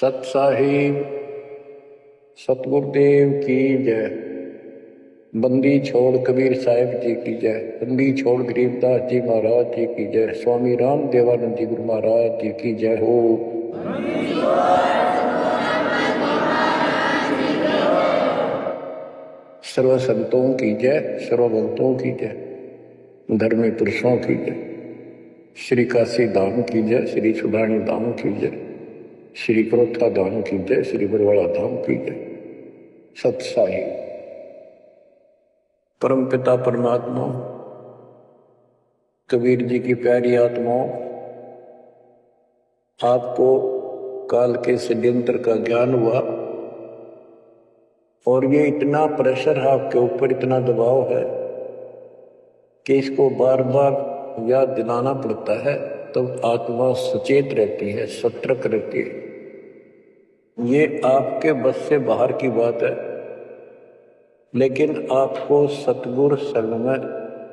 सत साहिब सतगुरुदेव की जय। बंदी छोड़ कबीर साहिब जी की जय। बंदी छोड़ गरीबदास जी महाराज जी की जय। स्वामी राम देवानंद जी गुरु महाराज जी की जय हो। सर्व संतों की जय, सर्व भक्तों की जय, धर्मी पुरुषों की जय। श्री काशी धाम की जय, श्री सुधानी धाम की जय, श्री क्रोथा धाम की जय, श्री बरवाड़ा धाम की जय। सत साहिब परम पिता परमात्मा कबीर जी की प्यारी आत्माओं, आपको काल के षड्यंत्र का ज्ञान हुआ और ये इतना प्रेशर है आपके ऊपर, इतना दबाव है कि इसको बार बार याद दिलाना पड़ता है, तब तो आत्मा सचेत रहती है, सतर्क रहती है। ये आपके बस से बाहर की बात है, लेकिन आपको सतगुरु शरण में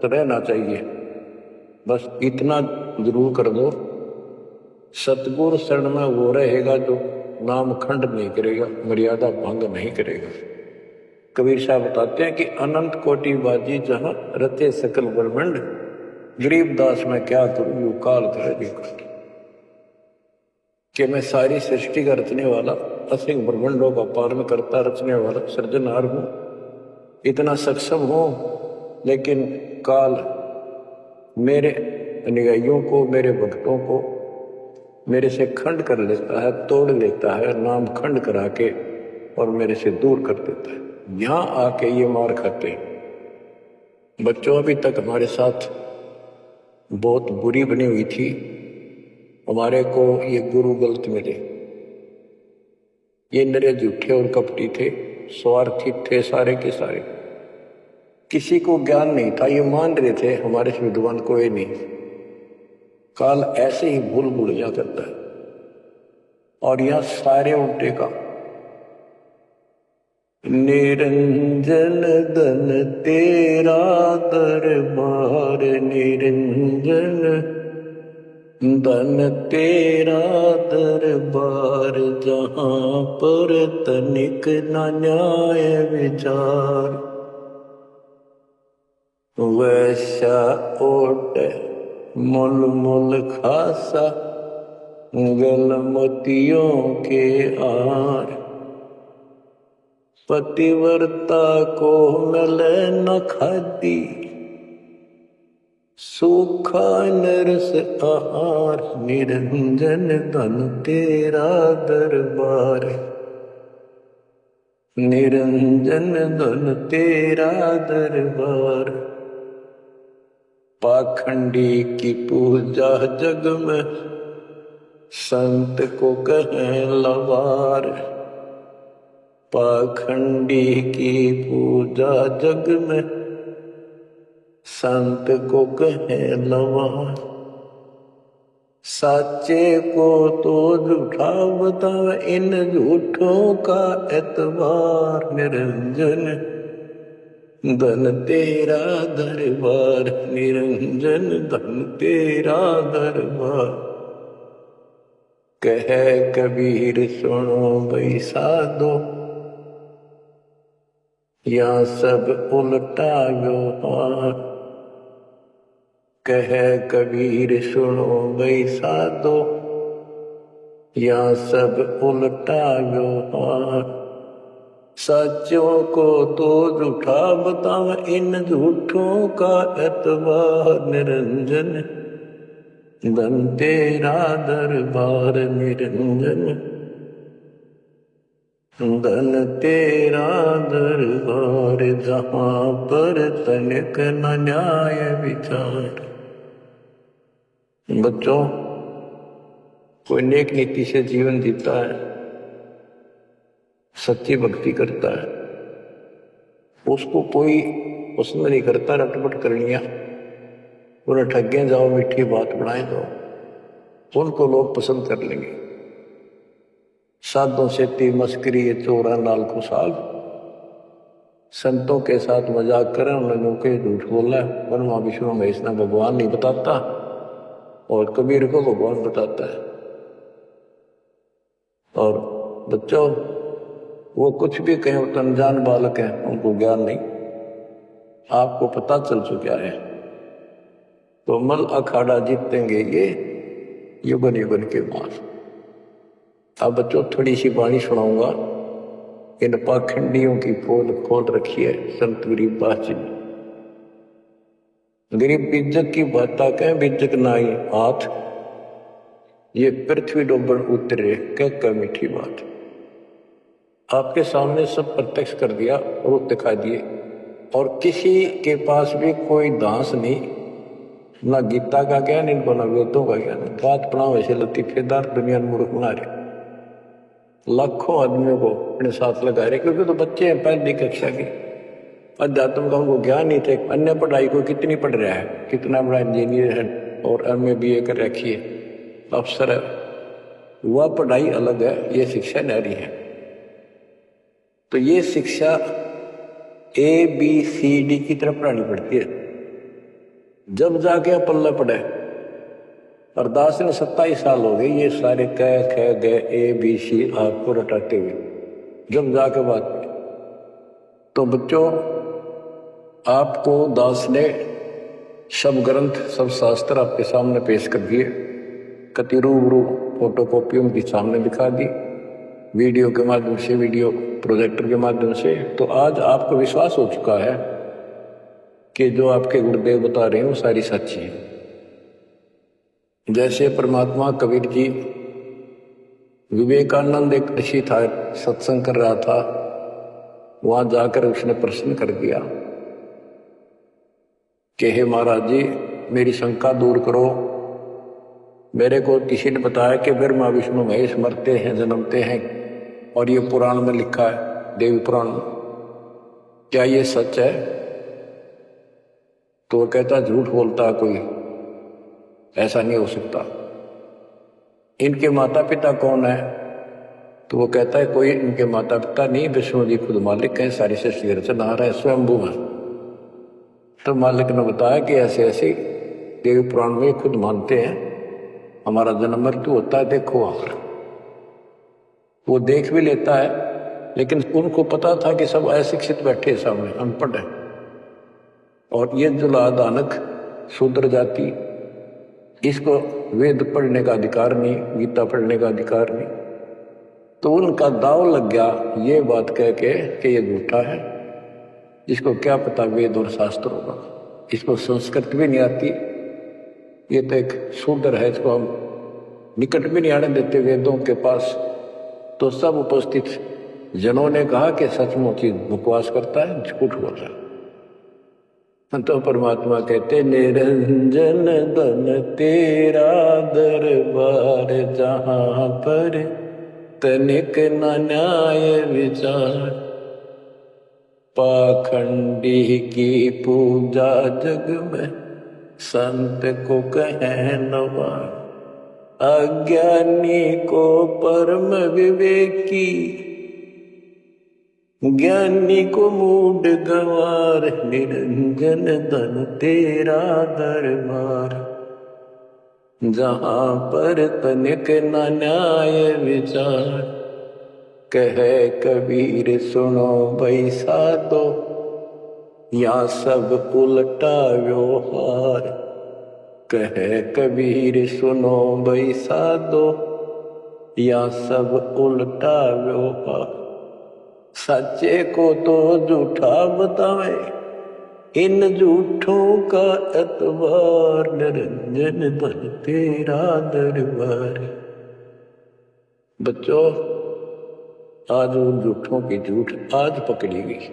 रहना चाहिए। बस इतना जरूर कर दो, सतगुरु शरण में वो रहेगा जो नाम खंड नहीं करेगा, मर्यादा भंग नहीं करेगा। कबीर साहब बताते हैं कि अनंत कोटि बाजी जहां रचे सकल ब्रह्मंड, गरीबदास में क्या करूं यू काल करे देखो। कि मैं सारी सृष्टि का रचने वाला, असिंग ब्रह्मंडों का पालन करता रचने वाला सृजनहार हूं, इतना सक्षम हो, लेकिन काल मेरे अनुयायियों को, मेरे भक्तों को मेरे से खंड कर लेता है, तोड़ लेता है, नाम खंड करा के और मेरे से दूर कर देता है। यहां आके ये मार खाते हैं। बच्चों अभी तक हमारे साथ बहुत बुरी बनी हुई थी, हमारे को ये गुरु गलत मिले। ये नरे झूठे और कपटी थे, स्वार्थी थे सारे के सारे। किसी को ज्ञान नहीं था, ये मान रहे थे हमारे से विद्वान कोई नहीं। काल ऐसे ही भूल भूलिया करता है और यह सारे उल्टे का। निरंजन धन तेरा दरबार, निरंजन धन तेरा दरबार, जहां पर तनिक न न्याय विचार। वैसा ओट मुल मुल खासा, गल मोतियों के आर। पतिव्रता को मिले न खादी, सूखा नरस आहार। निरंजन धन तेरा दरबार, निरंजन धन तेरा दरबार। पाखंडी की पूजा जग में, संत को कहें लवार। पाखंडी की पूजा जग में, संत को कहें लवार। साचे को तो झूठा बतावे, इन झूठों का एतबार। निरंजन धन तेरा दरबार, निरंजन धन तेरा दरबार। कहे कबीर सुनो भाई साधो, या सब उल्टा व्यवहार। कहे कबीर सुनो भाई साधो, या सब उल्टा व्यवहार। सच्चों को तो झूठा बताओ, इन झूठों का एतबार। निरंजन धन तेरा दरबार, निरंजन धन तेरा दरबार, जहां पर तनिक न न्याय विचार। बच्चों, कोई नेक नीति से जीवन जीता है, सच्ची भक्ति करता है, उसको कोई पसंद नहीं करता रटपट करनिया। उन्हें ठगे जाओ, मीठी बात बनाए जाओ, उनको लोग पसंद कर लेंगे। साधों से ती मस्करी चोरा नाल खुशाल, संतों के साथ मजाक करें, उन्होंने के झूठ बोला। ब्रह्मा विष्णु महेश ने भगवान नहीं बताता और कबीर को भगवान बताता है। और बच्चों वो कुछ भी कहें, वो तो अनजान बालक हैं, उनको ज्ञान नहीं, आपको पता चल चुका है। तो मल अखाड़ा जीतेंगे ये युगन युगन के बाद। अब बच्चों थोड़ी सी वाणी सुनाऊंगा, इन पाखंडियों की पोल खोल रखी है संत गरीबदास जी ने। गरीब बिज्जक की बाता कह बिज्जक नाई हाथ, ये पृथ्वी डोबन उतरे कह मीठी बात। आपके सामने सब प्रत्यक्ष कर दिया और दिखा दिए, और किसी के पास भी कोई दांस नहीं, ना गीता का ज्ञान इनको, ना वेदों का ज्ञान। बात पढ़ाओ ऐसे लतीफेदार दुनिया में मूर्ख बना रहे, लाखों आदमियों को अपने साथ लगा रहे, क्योंकि तो बच्चे हैं पहली कक्षा के, अध्यात्म का उनको ज्ञान नहीं थे। अन्य पढ़ाई को कितनी पढ़ रहा है, कितना बड़ा इंजीनियर है और MA BA कर रखी है, अफसर है, वह पढ़ाई अलग है, ये शिक्षा न्यारी है। तो ये शिक्षा ABCD की तरफ पढ़ानी पड़ती है, जब जाके पल्ला पड़े। और दास ने 27 साल हो गए ये सारे कह ख ग ABC आपको रटाते हुए, जब जाके बात। तो बच्चों आपको दास ने सब ग्रंथ सब शास्त्र आपके सामने पेश कर दिए, कति रूबरू फोटोकॉपी उनके सामने दिखा दी, वीडियो के माध्यम से, वीडियो प्रोजेक्टर के माध्यम से। तो आज आपको विश्वास हो चुका है कि जो आपके गुरुदेव बता रहे हैं वो सारी सच्ची है। जैसे परमात्मा कबीर जी, विवेकानंद एक ऋषि था, सत्संग कर रहा था, वहां जाकर उसने प्रश्न कर दिया कि हे महाराज जी मेरी शंका दूर करो, मेरे को किसी ने बताया कि ब्रह्मा विष्णु महेश मरते हैं जन्मते हैं, और ये पुराण में लिखा है, देवी पुराण में, क्या ये सच है? तो वो कहता झूठ बोलता कोई, ऐसा नहीं हो सकता। इनके माता पिता कौन है? तो वो कहता है कोई इनके माता पिता नहीं, विष्णु जी खुद मालिक हैं, सारी सृष्टि रचनहार है, स्वयंभू है। तो मालिक ने बताया कि ऐसे ऐसे देवी पुराण में खुद मानते हैं हमारा जन्म मृत्यु होता है, देखो आप। वो देख भी लेता है, लेकिन उनको पता था कि सब अशिक्षित बैठे सामने, अनपढ़ है, और ये जो लादानक शूद्र जाति, इसको वेद पढ़ने का अधिकार नहीं, गीता पढ़ने का अधिकार नहीं। तो उनका दाव लग गया ये बात कह के कि ये झूठा है, इसको क्या पता वेद और शास्त्र होगा, इसको संस्कृत भी नहीं आती, ये तो एक शूद्र है, इसको हम निकट भी नहीं आने देते वेदों के पास। तो सब उपस्थित जनों ने कहा कि सचमुच ही बकवास करता है, झूठ बोल रहा है। तो परमात्मा कहते निरंजन धन तेरा दरबार, जहां पर तनिक न न्याय विचार, पाखंडी की पूजा जग में संत को कहे नवार, अज्ञानी को परम विवेकी, ज्ञानी को मूड गंवार, निरंजन धन तेरा दरबार, जहां पर तनिक न न्याय विचार, कहे कबीर सुनो भाई साधो, या सब उल्टा व्यवहार, कहे कबीर सुनो भाई साधो, या सब उल्टा व्यवहार। सच्चे को तो झूठा बतावे, इन झूठों का एतबार, निरंजन धन तेरा दरबार। बच्चों आज उन झूठों की झूठ आज पकड़ी गई,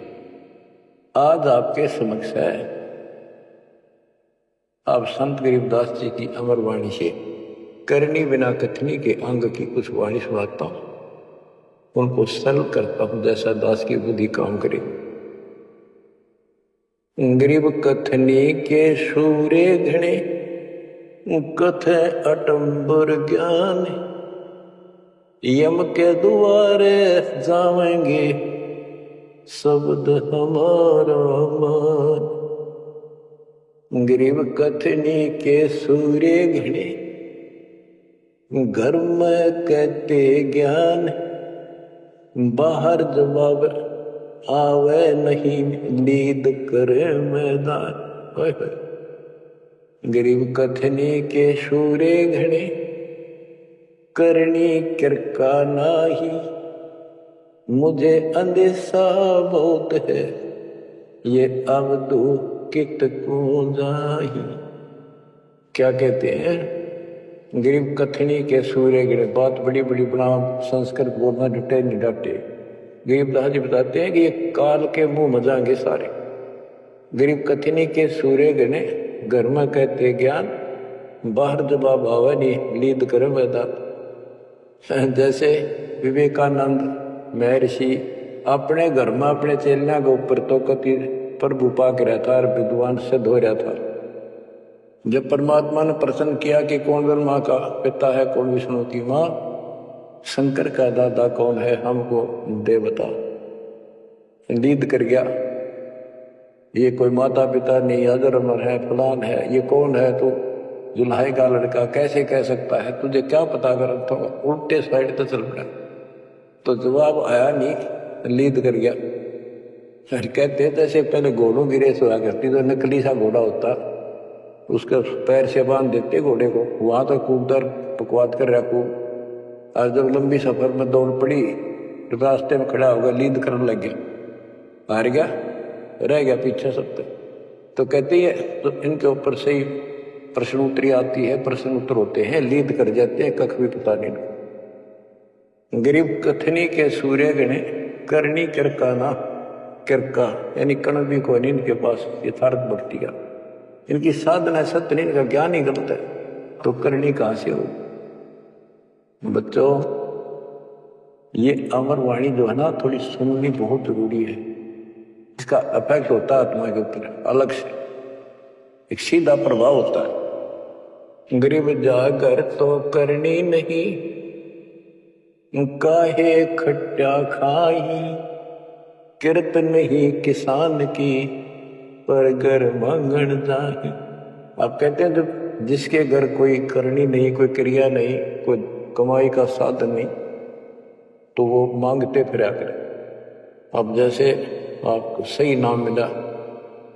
आज आपके समक्ष है। आप संत गरीबदास जी की अमर वाणी से करनी बिना कथनी के अंग की कुछ वाणी सुनाता हूं, उनको सरल करता हूं जैसा दास की बुद्धि काम करे। गरीब कथनी के सूरे घने, कथे अटंबर ज्ञान, यम के द्वारे जावेंगे शब्द हमारा मान। गरीब कथनी के सूर्य घने, घर में कहते ज्ञान, बाहर जवाब आवे नहीं, नींद करे मैदान। ओए होए। गरीब कथनी के शूरे घने, करनी किरका नाही। मुझे अंदेशा बहुत है, ये अवधू कित को जाही। क्या कहते हैं? गरीब कथनी के सूर्य गिरे। बात बड़ी बड़ी बना, संस्कृत बोलना डटे नहीं डटे। गरीबदास जी बताते हैं कि ये काल के मुंह मजाएंगे सारे। गरीब कथनी के सूर्य गिने, घर में कहते ज्ञान, बाहर जवाब आवे नहीं, नींद करे मैदान। जैसे विवेकानंद महर्षि अपने घर में अपने चेलियां के ऊपर तो कति प्रभु पाक रहता और विद्वान सिद्ध हो रहा था। जब परमात्मा ने प्रश्न किया कि कौन ब्रह्मा का पिता है, कौन विष्णु की माँ, शंकर का दादा कौन है, हमको दे बता। नींद कर गया, ये कोई माता पिता नहीं, अजर अमर है, फलान है, ये कौन है? तो जुल्हाई का लड़का कैसे कह सकता है, तुझे क्या पता कर? तो उल्टे साइड तो चल पड़ा। तो जवाब आया नहीं, नींद कर गया। कहते जैसे पहले घोड़ों की रेस हुआ करती, तो नकली सा घोड़ा होता, उसके पैर से बांध देते घोड़े को, वहां तो कूदर पकवाद कर रहा खूब। और जब लंबी सफर में दौड़ पड़ी, रास्ते में खड़ा होगा, नींद करने लग गया, हार गया, रह गया पीछे सब। तो कहती है, तो इनके ऊपर से ही प्रश्न उत्तरी आती है, प्रश्न उत्तर होते हैं, नींद कर जाते हैं, कख भी पता नहीं। गरीब कथनी के सूर्य गणे, करनी किरकाना। किरका यानी कण भी कोई नहीं इनके पास यथार्थ भक्ति का। इनकी साधना सत्य नहीं, इनका ज्ञान ही गलत है, तो करनी कहां से हो? बच्चों, ये अमर वाणी जो है ना, थोड़ी सुननी बहुत जरूरी है। इसका इफेक्ट होता है आत्मा के ऊपर अलग से, एक सीधा प्रभाव होता है। गरीब जागर तो करनी नहीं, काहे खट्टा खाई। किरत नहीं किसान की, पर घर मांगण जाही। आप कहते हैं जब जिसके घर कोई करनी नहीं, कोई क्रिया नहीं, कोई कमाई का साधन नहीं, तो वो मांगते फिरा करे। अब जैसे आपको सही नाम मिला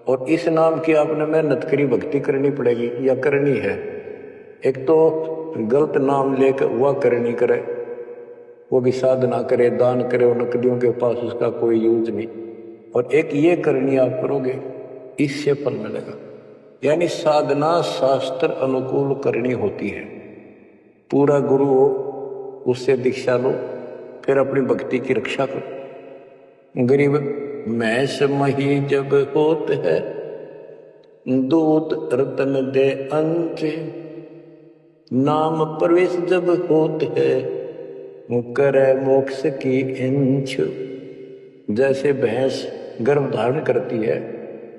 और इस नाम की आपने मेहनत करी, भक्ति करनी पड़ेगी या करनी है। एक तो गलत नाम लेकर वह करनी करे, वो भी साधना करे, दान करे, और नकलियों के पास उसका कोई यूज नहीं। और एक ये करनी आप करोगे, इससे फल मिलेगा। यानी साधना शास्त्र अनुकूल करनी होती है। पूरा गुरु हो, उससे दीक्षा लो, फिर अपनी भक्ति की रक्षा करो। गरीब मैस मही जब होत है, दूत रतन दे अंत। नाम प्रवेश जब होत है, करे मोक्ष की इंच। जैसे भैंस गर्भ धारण करती है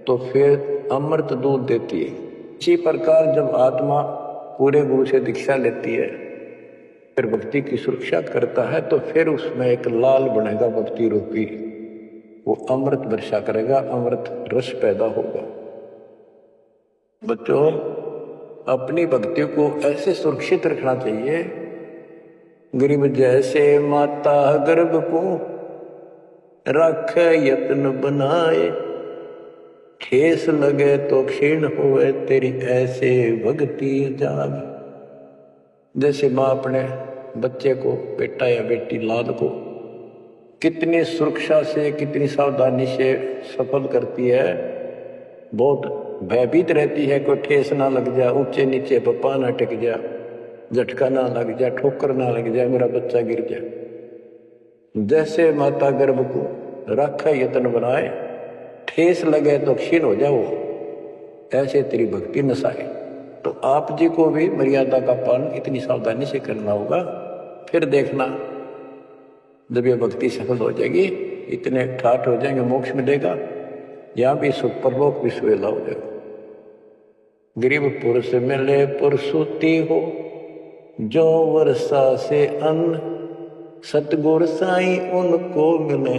तो फिर अमृत दूध देती है, इसी प्रकार जब आत्मा पूरे गुरु से दीक्षा लेती है, फिर भक्ति की सुरक्षा करता है, तो फिर उसमें एक लाल बनेगा भक्ति रूपी, वो अमृत वर्षा करेगा, अमृत रस पैदा होगा। बच्चों, अपनी भक्ति को ऐसे सुरक्षित रखना चाहिए। गरीब जैसे माता गर्भ को रखे यत्न बनाए, ठेस लगे तो क्षीण होए तेरी ऐसे भक्ति जाग। जैसे माँ अपने बच्चे को, बेटा या बेटी लाल को कितनी सुरक्षा से, कितनी सावधानी से सफल करती है, बहुत भयभीत रहती है, कोई ठेस ना लग जाए, ऊंचे नीचे पप्पा ना टिक जाए, झटका ना लग जाए, ठोकर ना लग जाए, मेरा बच्चा गिर जाए। जैसे माता गर्भ को रखा यत्न बनाए, ठेस लगे तो क्षीण हो जाओ, ऐसे तेरी भक्ति नसाए। तो आप जी को भी मर्यादा का पालन इतनी सावधानी से करना होगा। फिर देखना, जब ये भक्ति सफल हो जाएगी, इतने ठाठ हो जाएंगे, मोक्ष मिलेगा, यहाँ भी सुख परलोक भी सुवेला हो जाएगा। गरीब पुरुष मिले पुरसुती हो, जो वर्षा से अन्न। सतगुर साई उनको मिले,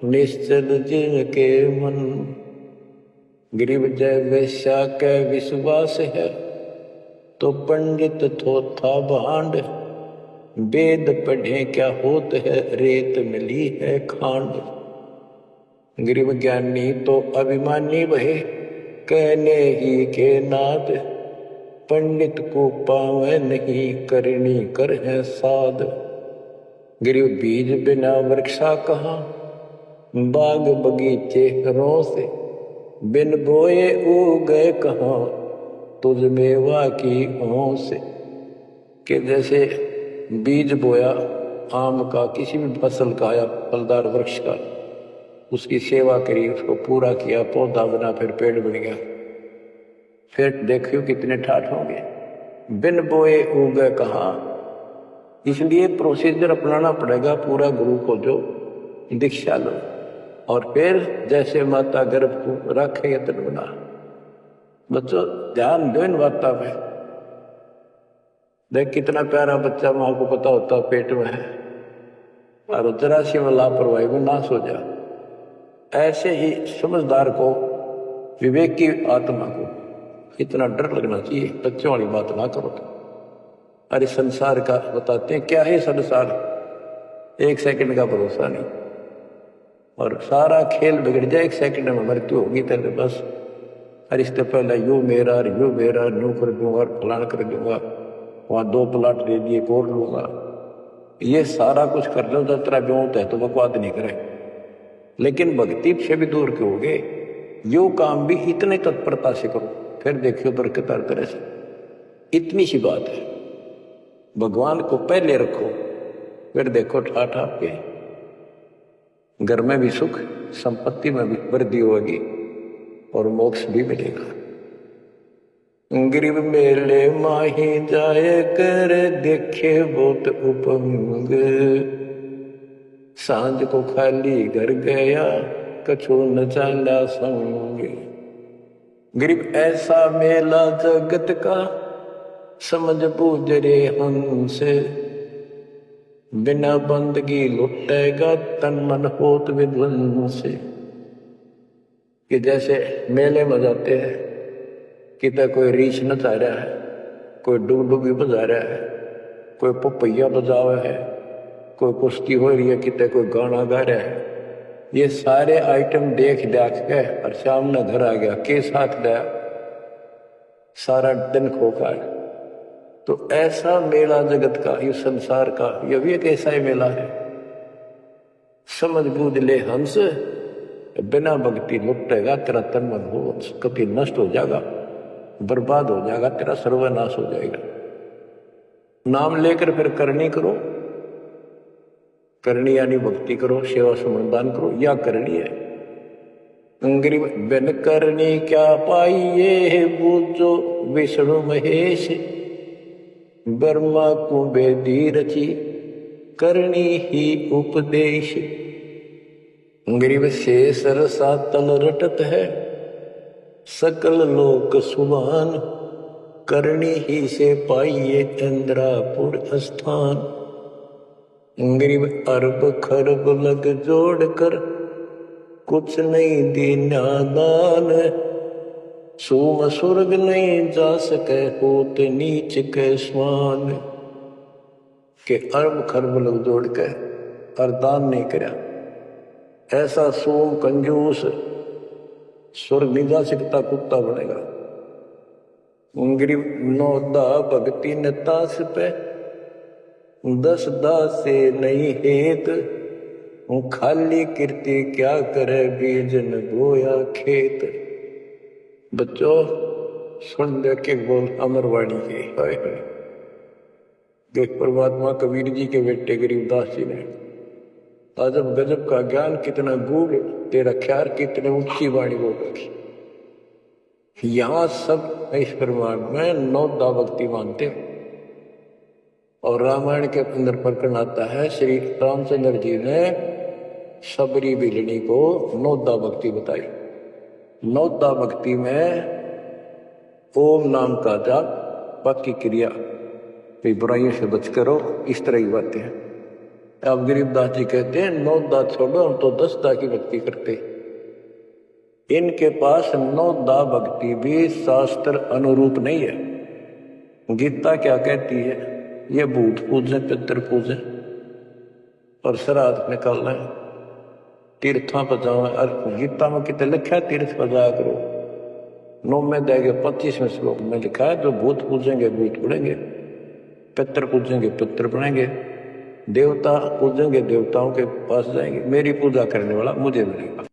निश्चल जिनके मन। गरीब जय वेश्या के विश्वास है, तो पंडित थोथा भांड। वेद पढ़े क्या होत है, रेत मिली है खांड। गरीब ज्ञानी तो अभिमानी बहे, कहने ही के नाद। पंडित को पावे नहीं, करनी कर है साध। गरीब बीज बिना वृक्षा कहाँ, बाग बगीचे हरों से। बिन बोए उगे कहाँ, तुझ मेवा की ओं से। कि जैसे बीज बोया आम का, किसी भी फसल का या फलदार वृक्ष का, उसकी सेवा करी, उसको पूरा किया, पौधा बना, फिर पेड़ बन गया, फिर देखियो कितने ठाठ होंगे। बिन बोए उगे कहाँ, इसलिए प्रोसीजर अपनाना पड़ेगा पूरा। गुरु को जो दीक्षा लो, और फिर जैसे माता गर्भ को रखे यत्न बना। बच्चों ध्यान दो इन बातों में। देख कितना प्यारा बच्चा, माँ को पता होता पेट में है, और जरा सी में लापरवाही में नाश हो जा। ऐसे ही समझदार को, विवेक की आत्मा को इतना डर लगना चाहिए। बच्चों वाली बात ना करो। अरे संसार का बताते हैं क्या है संसार, एक सेकंड का भरोसा नहीं, और सारा खेल बिगड़ जाए, एक सेकंड में मृत्यु होगी तेरे बस। अरे इससे पहले यू मेरा नू कर दूंगा, फलान कर दूंगा, वहां 2 प्लाट दे दिए, कोर लूंगा। ये सारा कुछ कर लो, जब तेरा ब्योत है तो बकवाद नहीं करे। लेकिन भक्ति से भी दूर क्यों हो गए? यो काम भी इतने तत्परता से करो, फिर देखियो बरकत हर तरह से। इतनी सी बात है, भगवान को पहले रखो, फिर देखो ठाठ आपके घर में भी सुख, संपत्ति में भी वृद्धि होगी, और मोक्ष भी मिलेगा। गरीब मेले माही जाए कर, देखे बहुत उपंग। सांझ को खाली घर गया, कछु न चाला संग। गरीब ऐसा मेला जगत का, समझ बूझ रे हंस। बिना बंदगी लुटेगा, तन मन होत विध्वंस। कि जैसे मेले में जाते हैं, कितना कोई रीछ नचा रहा है, कोई डुगडुगी बजा रहा है, कोई पपैया बजा रहा है, कोई कुश्ती हो रही है, कितने कोई गाना गा रहा है। ये सारे आइटम देख के और सामने घर आ गया, के साथ गया, सारा दिन खोखा है। तो ऐसा मेला जगत का, ये संसार का, यह भी एक ऐसा ही मेला है। समझ बूझ ले हंस, बिना भक्ति लुटेगा तेरा तन मन हो, कभी नष्ट हो जाएगा, बर्बाद हो जाएगा, तेरा सर्वनाश हो जाएगा। नाम लेकर फिर करनी करो, करनी यानी भक्ति करो, सेवा समर्दान करो, या करनी है। गरीब बिन करनी क्या पाइये, बूझो विष्णु महेश। ब्रह्मा को वेदी रची, करनी ही उपदेश। गरीब शेष रसा तल रटत है, सकल लोक सुभान। करनी ही से पाइये इंद्रापुर स्थान। गरीब अरब खरब लग जोड़ कर, कुछ नहीं दीना दान। सोम स्वर्ग नहीं जा सके, होत नीच के स्वान। के अरब खरब लग जोड़ के और दान नहीं करया, ऐसा सोम कंजूस स्वर्ग नहीं जा सकता, कुत्ता बनेगा। गरीब 9 दा भक्ति न तास पे, 10 दासे नहीं हेत। खाली कीर्ति क्या करे, बीजन बोया खेत। बच्चों सुन दे के बोल अमरवाणी के, हाय हाय। देख परमात्मा कबीर जी के बेटे गरीबदास जी ने अजब गजब का ज्ञान, कितना गूढ़ तेरा ख्याल, कितने ऊंची वाणी बोल रखी। यहाँ सब इस ब्रह्मांड में 9 दा भक्ति मानते हो। और रामायण के अंदर प्रकरण आता है, श्री रामचंद्र जी ने सबरी बिलनी को 9 दा भक्ति बताई। 9 दा भक्ति में ओम नाम का जाप, बाकी क्रिया, बुराइयों से बच करो, इस तरह की बातें हैं। अब गरीबदास जी कहते हैं 9 दा छोड़ो, हम तो 10 दा की भक्ति करते। इनके पास 9 दा भक्ति भी शास्त्र अनुरूप नहीं है। गीता क्या कहती है? ये भूत पूजे पितर पूजे और श्राद्ध निकालना है, तीर्थों पर जाओ। और गीता में कितने लिखा है तीर्थ पर जाया करो। 9 में देगे 25वें श्लोक में लिखा है जो भूत पूजेंगे भूत बनेंगे, पितर पूजेंगे पितर बनेंगे, देवता पूजेंगे देवताओं के पास जाएंगे, मेरी पूजा करने वाला मुझे मिलेगा।